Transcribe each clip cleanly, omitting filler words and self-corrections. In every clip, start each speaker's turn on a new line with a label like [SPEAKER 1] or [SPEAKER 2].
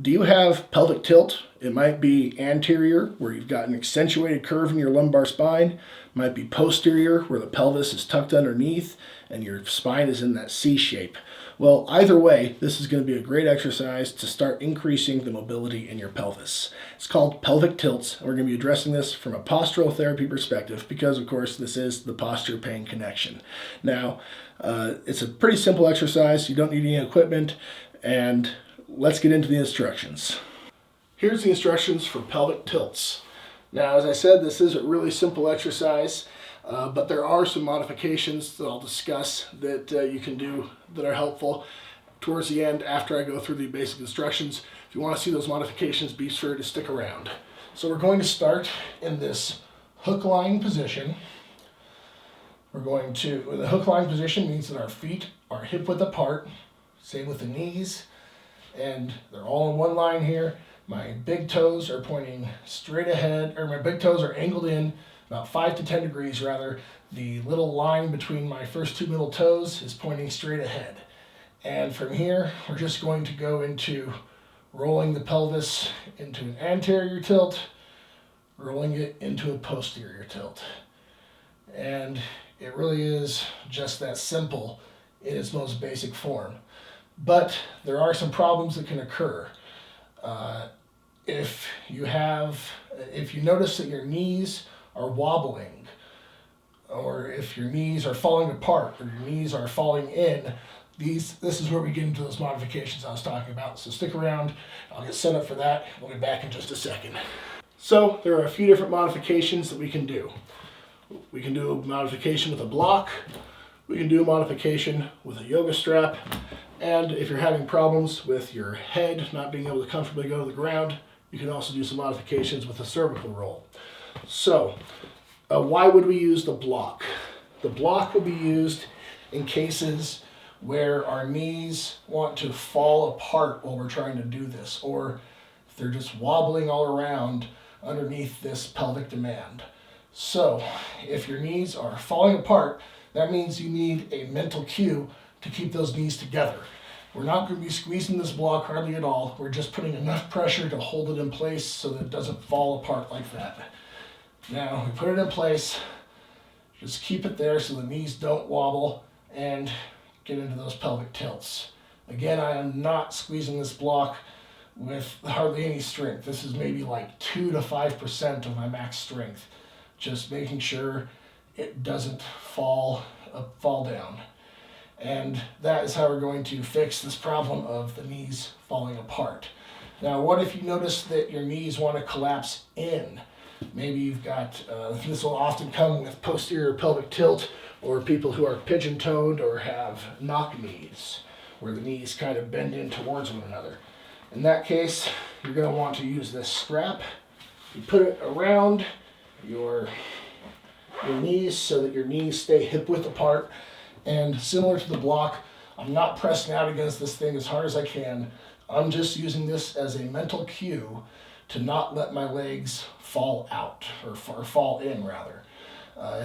[SPEAKER 1] Do you have pelvic tilt? It might be anterior, where you've got an accentuated curve in your lumbar spine. It might be posterior, where the pelvis is tucked underneath and your spine is in that C shape. Well, either way, this is going to be a great exercise to start increasing the mobility in your pelvis. It's called pelvic tilts. We're going to be addressing this from a postural therapy perspective because, of course, this is the posture pain connection. Now, it's a pretty simple exercise. You don't need any equipment, and let's get into the instructions. Here's the instructions for pelvic tilts. Now, as I said, this is a really simple exercise, but there are some modifications that I'll discuss that you can do that are helpful towards the end after I go through the basic instructions. If you want to see those modifications, be sure to stick around. So we're going to start in this hook lying position. The hook lying position means that our feet are hip width apart, same with the knees, and they're all in one line here. My big toes are pointing straight ahead, or my big toes are angled in about 5 to 10 degrees rather. The little line between my first two middle toes is pointing straight ahead. And from here, we're just going to go into rolling the pelvis into an anterior tilt, rolling it into a posterior tilt. And it really is just that simple in its most basic form. But there are some problems that can occur. If you notice that your knees are wobbling, or if your knees are falling apart, or your knees are falling in, this is where we get into those modifications I was talking about. So stick around, I'll get set up for that. We'll get back in just a second. So there are a few different modifications that we can do. We can do a modification with a block, we can do a modification with a yoga strap, and if you're having problems with your head not being able to comfortably go to the ground, you can also do some modifications with a cervical roll. So, why would we use the block? The block will be used in cases where our knees want to fall apart while we're trying to do this, or if they're just wobbling all around underneath this pelvic demand. So, if your knees are falling apart, that means you need a mental cue to keep those knees together. We're not going to be squeezing this block hardly at all. We're just putting enough pressure to hold it in place so that it doesn't fall apart like that. Now, we put it in place. Just keep it there so the knees don't wobble and get into those pelvic tilts. Again, I am not squeezing this block with hardly any strength. This is maybe like 2 to 5% of my max strength. Just making sure it doesn't fall down. And that is how we're going to fix this problem of the knees falling apart. Now, what if you notice that your knees want to collapse in? Maybe you've got, this will often come with posterior pelvic tilt, or people who are pigeon-toed or have knock knees, where the knees kind of bend in towards one another. In that case, you're going to want to use this strap. You put it around your knees so that your knees stay hip width apart, and similar to the block, I'm not pressing out against this thing as hard as I can. I'm just using this as a mental cue to not let my legs fall out, or fall in rather.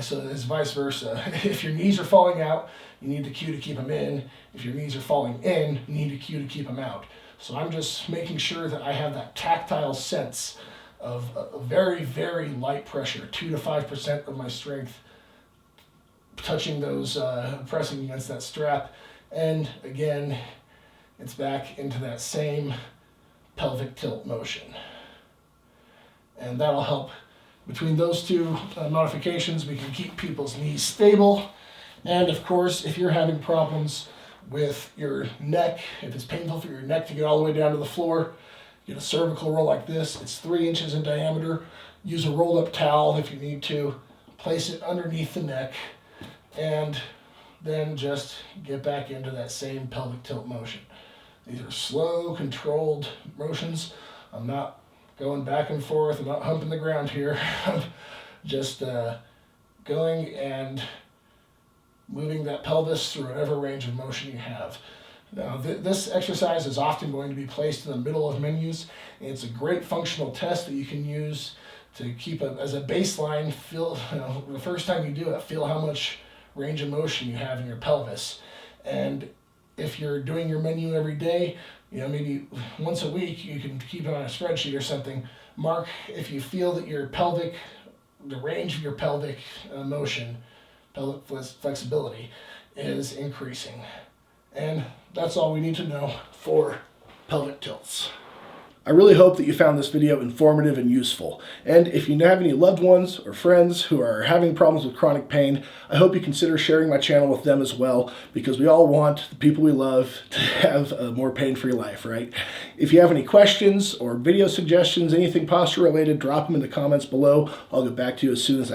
[SPEAKER 1] So it's vice versa. If your knees are falling out, you need the cue to keep them in. If your knees are falling in, you need a cue to keep them out. So I'm just making sure that I have that tactile sense of a very, very light pressure, 2 to 5% of my strength touching those, pressing against that strap. And again, it's back into that same pelvic tilt motion. And that'll help. Between those two modifications, we can keep people's knees stable. And of course, if you're having problems with your neck, if it's painful for your neck to get all the way down to the floor, get a cervical roll like this. It's 3 inches in diameter. Use a rolled up towel if you need to. Place it underneath the neck, and then just get back into that same pelvic tilt motion. These are slow, controlled motions. I'm not going back and forth. I'm not humping the ground here. I'm just going and moving that pelvis through whatever range of motion you have. Now, this exercise is often going to be placed in the middle of menus. And it's a great functional test that you can use to keep as a baseline. Feel, the first time you do it, feel how much range of motion you have in your pelvis. And if you're doing your menu every day, You know, maybe once a week you can keep it on a spreadsheet or something. Mark if you feel that your pelvic, the range of your pelvic motion, pelvic flexibility is increasing. And that's all we need to know for pelvic tilts. I really hope that you found this video informative and useful. And if you have any loved ones or friends who are having problems with chronic pain, I hope you consider sharing my channel with them as well, because we all want the people we love to have a more pain-free life, right? If you have any questions or video suggestions, anything posture related, drop them in the comments below. I'll get back to you as soon as I